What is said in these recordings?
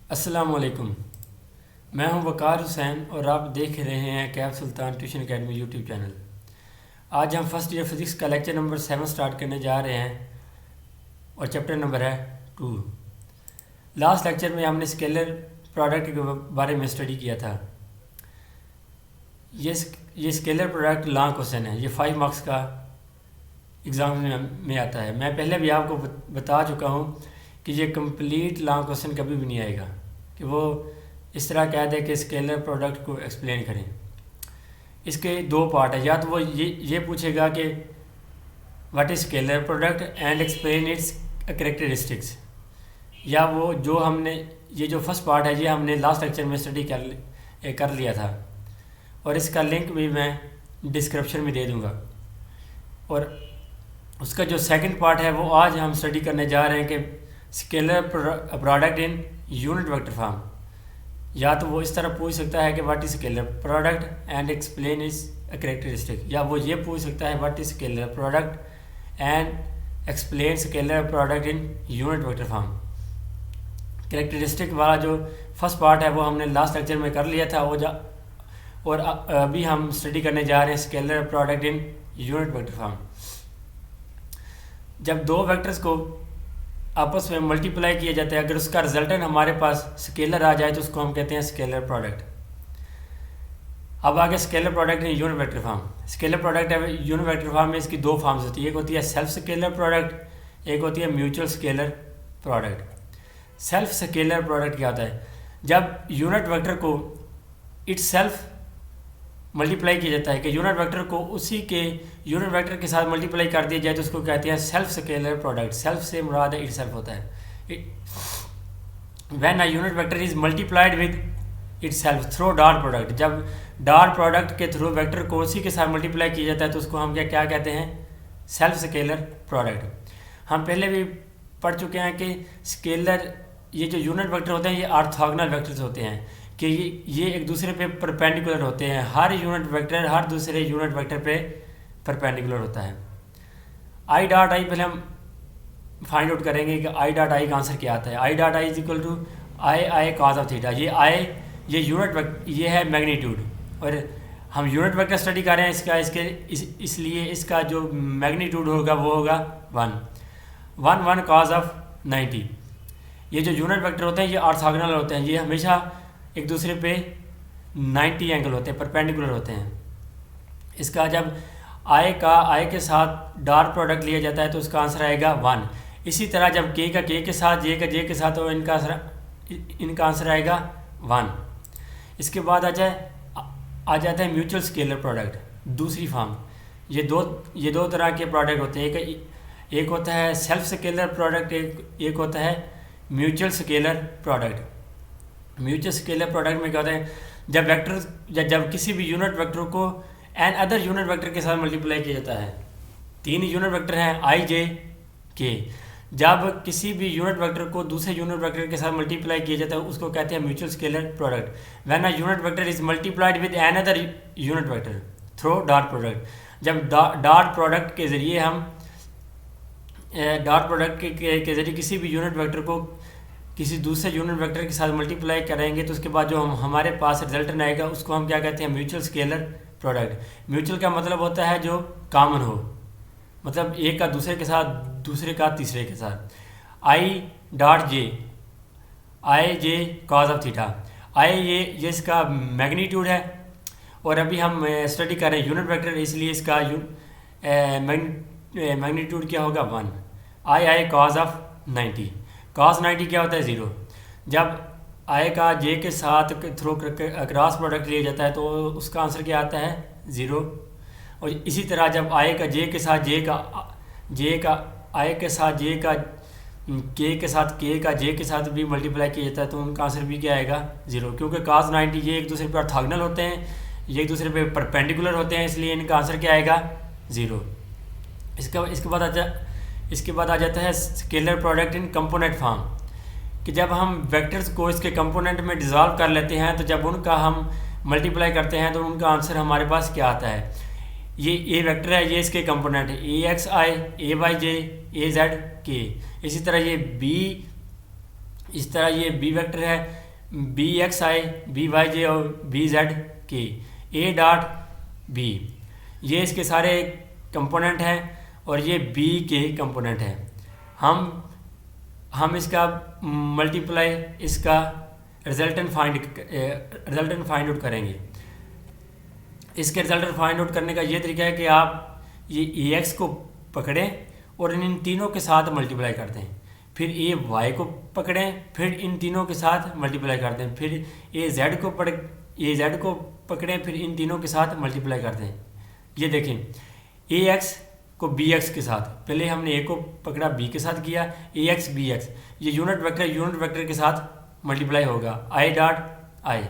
अस्सलाम वालेकुम। मैं हूं वकार हुसैन और आप देख रहे हैं कैफ सुल्तान ट्यूशन एकेडमी यूट्यूब चैनल। आज हम फर्स्ट ईयर फिज़िक्स का लेक्चर नंबर 7 स्टार्ट करने जा रहे हैं और चैप्टर नंबर है 2। लास्ट लेक्चर में हमने स्केलर प्रोडक्ट के बारे में स्टडी किया था। ये स्केलर प्रोडक्ट लॉन्ग क्वेश्चन है, ये 5 मार्क्स का एग्ज़ाम में आता है। मैं पहले भी आपको बता चुका हूँ कि ये कंप्लीट लॉन्ग क्वेश्चन कभी भी नहीं आएगा कि वो इस तरह कह दे कि स्केलर प्रोडक्ट को एक्सप्लेन करें। इसके दो पार्ट है, या तो वो ये पूछेगा कि what is scalar product and explain it's characteristics, या वो जो हमने ये जो फर्स्ट पार्ट है ये हमने लास्ट लेक्चर में स्टडी कर लिया था और इसका लिंक भी मैं डिस्क्रिप्शन में दे दूँगा। और उसका जो सेकंड पार्ट है वो आज हम स्टडी करने जा रहे हैं कि scalar product in unit vector form. या तो वो इस तरह पूछ सकता है कि what is scalar product and explain is characteristic, या वो ये पूछ सकता है what is scalar product and explain scalar product in unit vector form. Characteristic वाला जो फर्स्ट पार्ट है वो हमने लास्ट लेक्चर में कर लिया था और अभी हम स्टडी करने जा रहे हैं scalar product in unit vector form. जब दो वेक्टर्स को आपस में मल्टीप्लाई किया जाता है, अगर उसका रिजल्टेंट हमारे पास स्केलर आ जाए तो उसको हम कहते हैं स्केलर प्रोडक्ट। अब आगे scalar product in unit vector form. Scalar product है यूनिट वेक्टर फॉर्म में, इसकी दो फॉर्म्स होती है, एक होती है सेल्फ स्केलर प्रोडक्ट, एक होती है mutual scalar product. Self scalar product क्या होता है? जब यूनिट वेक्टर को इट्स सेल्फ मल्टीप्लाई किया जाता है कि यूनिट वेक्टर को उसी के यूनिट वेक्टर के साथ मल्टीप्लाई कर दिया जाए तो उसको कहते हैं सेल्फ स्केलर प्रोडक्ट। सेल्फ से मुराद है इटसेल्फ होता है। When a unit vector is multiplied with itself through dot product, जब डॉट प्रोडक्ट के थ्रू वेक्टर को उसी के साथ मल्टीप्लाई किया जाता है तो उसको हम क्या कहते हैं? Self scalar product. हम पहले भी पढ़ चुके हैं कि स्केलर ये जो यूनिट वेक्टर होते हैं ये ऑर्थोगोनल वेक्टर्स होते हैं कि ये एक दूसरे पे परपेंडिकुलर होते हैं। हर यूनिट वेक्टर हर दूसरे यूनिट वेक्टर पे परपेंडिकुलर होता है। आई डॉट आई पहले हम फाइंड आउट करेंगे कि आई डॉट आई का आंसर क्या आता है। I dot I is equal to I cos of theta. ये यूनिट ये है मैग्नीट्यूड, और हम यूनिट वेक्टर स्टडी कर रहे हैं इसलिए इसका जो मैग्नीट्यूड होगा वो होगा 1 कॉज ऑफ 90। ये जो यूनिट वेक्टर होते हैं ये ऑर्थोगोनल होते हैं, ये हमेशा एक दूसरे पे 90 एंगल होते हैं, परपेंडिकुलर होते हैं। इसका जब आई के साथ डॉट प्रोडक्ट लिया जाता है तो उसका आंसर आएगा 1। इसी तरह जब के का के साथ जे का जे के साथ तो इनका आंसर आएगा 1। इसके बाद आ जाता है म्यूचुअल स्केलर प्रोडक्ट, दूसरी फॉर्म। ये दो तरह के प्रोडक्ट होते हैं, एक होता है सेल्फ स्केलर प्रोडक्ट, एक होता है mutual scalar product. Mutual scalar product में क्या होता है? जब किसी भी यूनिट वेक्टर को एन अदर यूनिट वेक्टर के साथ मल्टीप्लाई किया जाता है, 3 यूनिट वेक्टर हैं आई जे के, जब किसी भी यूनिट वेक्टर को दूसरे यूनिट वेक्टर के साथ मल्टीप्लाई किया जाता है उसको कहते हैं mutual scalar product. When a unit vector is multiplied with an other unit vector through dot product, जब डॉट प्रोडक्ट के ज़रिए हम डॉट प्रोडक्ट के ज़रिए किसी भी यूनिट वेक्टर को किसी दूसरे यूनिट वेक्टर के साथ मल्टीप्लाई करेंगे तो उसके बाद जो हमारे पास रिजल्टेंट आएगा उसको हम क्या कहते हैं? Mutual scalar product. म्यूचुअल का मतलब होता है जो कॉमन हो, मतलब एक का दूसरे के साथ, दूसरे का तीसरे के साथ। I dot J, I J cos of theta. I ये इसका मैग्नीट्यूड है, और अभी हम स्टडी कर रहे हैं यूनिट वेक्टर, इसलिए इसका मैग्नीट्यूड क्या होगा? 1। आई कॉज ऑफ 90। कॉस 90 क्या होता है? 0। जब आई का जे के साथ थ्रू क्रॉस प्रोडक्ट लिया जाता है तो उसका आंसर क्या आता है? 0। और इसी तरह जब आई का जे के साथ आई के साथ जे का के के साथ के का जे के साथ भी मल्टीप्लाई किया जाता है तो उनका आंसर भी क्या आएगा? 0, क्योंकि कॉस 90 ये एक दूसरे पर ऑर्थोगोनल होते हैं, ये एक दूसरे पे परपेंडिकुलर होते हैं, इसलिए इनका आंसर क्या आएगा? 0। इसके बाद आ जाता है scalar product in component form, कि जब हम वेक्टर्स को इसके कंपोनेंट में डिज़ोल्व कर लेते हैं तो जब उनका हम मल्टीप्लाई करते हैं तो उनका आंसर हमारे पास क्या आता है? ये ए वेक्टर है, ये इसके कंपोनेंट है, ए एक्स आई, ए वाई जे, ए जेड के। इसी तरह ये बी इस तरह ये बी वेक्टर है, बी एक्स आई, बी वाई जे और बी जेड के, ए डॉट बी, ये इसके सारे कंपोनेंट हैं और ये बी के कंपोनेंट हैं। हम इसका मल्टीप्लाई, इसका रिजल्टेंट फाइंड आउट करेंगे। इसके रिजल्टेंट फाइंड आउट करने का ये तरीका है कि आप ये ए एक्स को पकड़ें और इन तीनों के साथ मल्टीप्लाई कर दें, फिर ए वाई को पकड़ें, फिर इन तीनों के साथ मल्टीप्लाई कर दें, फिर ए जेड को पकड़ें, फिर इन तीनों के साथ मल्टीप्लाई कर दें। ये देखें, ए एक्स को बी एक्स के साथ, पहले हमने ए को पकड़ा, बी के साथ किया, ए एक्स बी एक्स, ये यूनिट वेक्टर के साथ मल्टीप्लाई होगा, आई डॉट आई,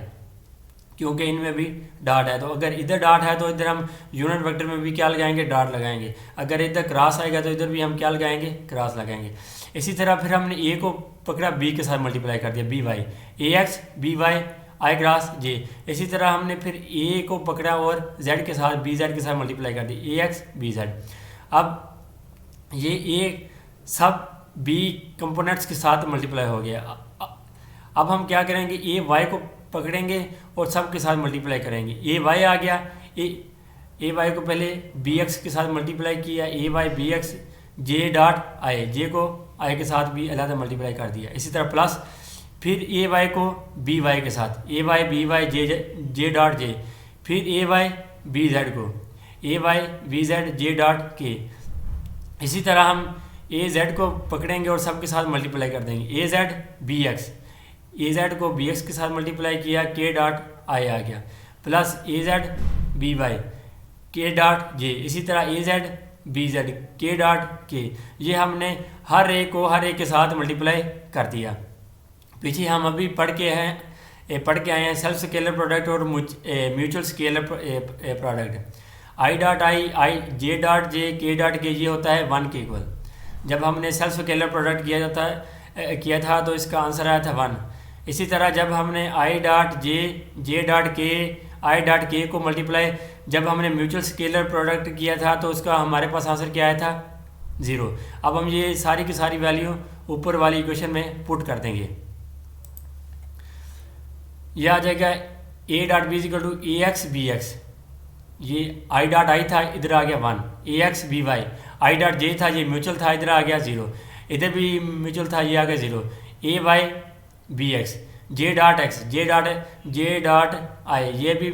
क्योंकि इनमें भी डॉट है। तो अगर इधर डॉट है तो इधर हम यूनिट वेक्टर में भी क्या लगाएंगे, डॉट लगाएंगे। अगर इधर क्रॉस आएगा तो इधर भी हम क्या लगाएंगे, क्रॉस लगाएंगे। इसी तरह फिर हमने ए को पकड़ा, बी के साथ मल्टीप्लाई कर दिया, बी वाई, ए एक्स बी वाई आई क्रॉस जे। इसी तरह हमने फिर ए को पकड़ा और जेड के साथ, बी जेड के साथ मल्टीप्लाई कर दी, ए एक्स बी जेड। अब ये ए सब बी कंपोनेंट्स के साथ मल्टीप्लाई हो गया। अब हम क्या करेंगे, ए वाई को पकड़ेंगे और सब के साथ मल्टीप्लाई करेंगे। ए वाई आ गया, ए वाई को पहले बी एक्स के साथ मल्टीप्लाई किया, A Y B X, J dot I, J को आई के साथ भी अलग मल्टीप्लाई कर दिया। इसी तरह प्लस फिर ए वाई को बी वाई के साथ, A Y B Y J dot J, फिर ए वाई बी जेड को A Y B Z J dot K. इसी तरह हम ए जेड को पकड़ेंगे और सब के साथ मल्टीप्लाई कर देंगे, ए जेड बी एक्स, ए जेड को बी एक्स के साथ मल्टीप्लाई किया, के डॉट आई आ गया, प्लस ए जेड बी वाई के डॉट जे। इसी तरह ए जेड बी जेड के डॉट के, ये हमने हर एक के साथ मल्टीप्लाई कर दिया। पीछे हम अभी पढ़ के आए हैं सेल्फ स्केलर प्रोडक्ट और mutual scalar product. I dot I J dot जे के डॉट के, ये होता है 1 के इक्वल। जब हमने सेल्फ स्केलर प्रोडक्ट किया था तो इसका आंसर आया था 1। इसी तरह जब हमने आई डॉट जे डॉट के, आई डॉट के को मल्टीप्लाई, जब हमने म्यूचुअल स्केलर प्रोडक्ट किया था तो उसका हमारे पास आंसर क्या आया था, 0। अब हम ये सारी की सारी वैल्यू ऊपर वाली इक्वेशन में पुट कर देंगे। यह आ जाएगा A dot B equal to A X B X, ये आई डॉट आई था, इधर आ गया 1, A X B Y, I dot J था, ये म्यूचुअल था, इधर आ गया 0, इधर भी म्यूचुअल था, ये आ गया 0, A Y B X, J dot X, J dot I, ये भी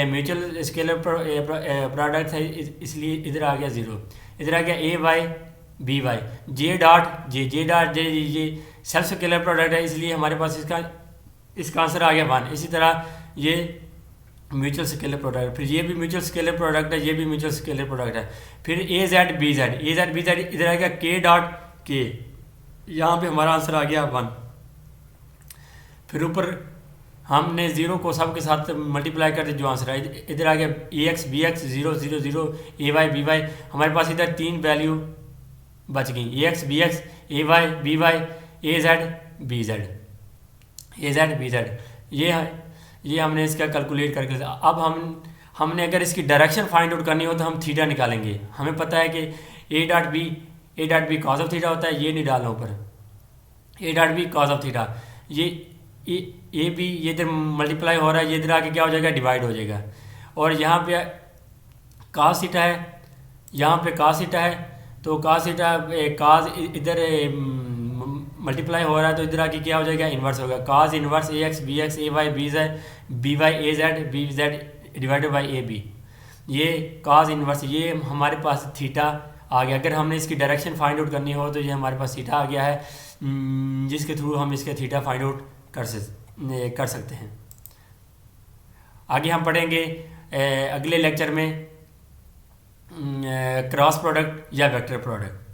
म्यूचुअल स्केलर प्रोडक्ट है, इसलिए इधर आ गया 0, इधर आ गया A Y B Y, J dot J, ये सेल्फ स्केलर प्रोडक्ट है, इसलिए हमारे पास इसका आंसर आ गया 1। इसी तरह ये म्यूचुअल स्केलर प्रोडक्ट, फिर ये भी म्यूचुअल स्केलर प्रोडक्ट है, ये भी म्यूचुअल स्केलर प्रोडक्ट है। फिर ए जेड बी जेड, इधर आ गया के डॉट के, यहाँ पे हमारा आंसर आ गया 1। फिर ऊपर हमने 0 को सब के साथ मल्टीप्लाई कर दिया, जो आंसर है इधर आ गया ए X B x 0 0 0, A Y B Y, हमारे पास इधर 3 वैल्यू बच गई, ए X B X, A Y B Y, A Z B Z, A Z B Z. ये हमने इसका कैलकुलेट करके लिया। अब हमने अगर इसकी डायरेक्शन फाइंड आउट करनी हो तो हम थीटा निकालेंगे। हमें पता है कि A dot B cos of theta होता है, ये नहीं डालना ऊपर, A dot B cos of theta, ये ए बी ये इधर मल्टीप्लाई हो रहा है, ये इधर आके क्या हो जाएगा, डिवाइड हो जाएगा। और यहाँ पे कॉस थीटा है, यहाँ पे कॉस थीटा है, तो कॉस थीटा कॉस इधर मल्टीप्लाई हो रहा है तो इधर आके क्या हो जाएगा, इन्वर्स होगा, cos inverse A X B X, A Y B Z, B Y A Z B Z divided by A B, ये कॉस इन्वर्स, ये हमारे पास थीटा आ गया। अगर हमने इसकी डायरेक्शन फाइंड आउट करनी हो तो ये हमारे पास थीटा आ गया है, जिसके थ्रू हम इसके थीटा फाइंड आउट कर सकते हैं। आगे हम पढ़ेंगे अगले लेक्चर में क्रॉस प्रोडक्ट या वेक्टर प्रोडक्ट।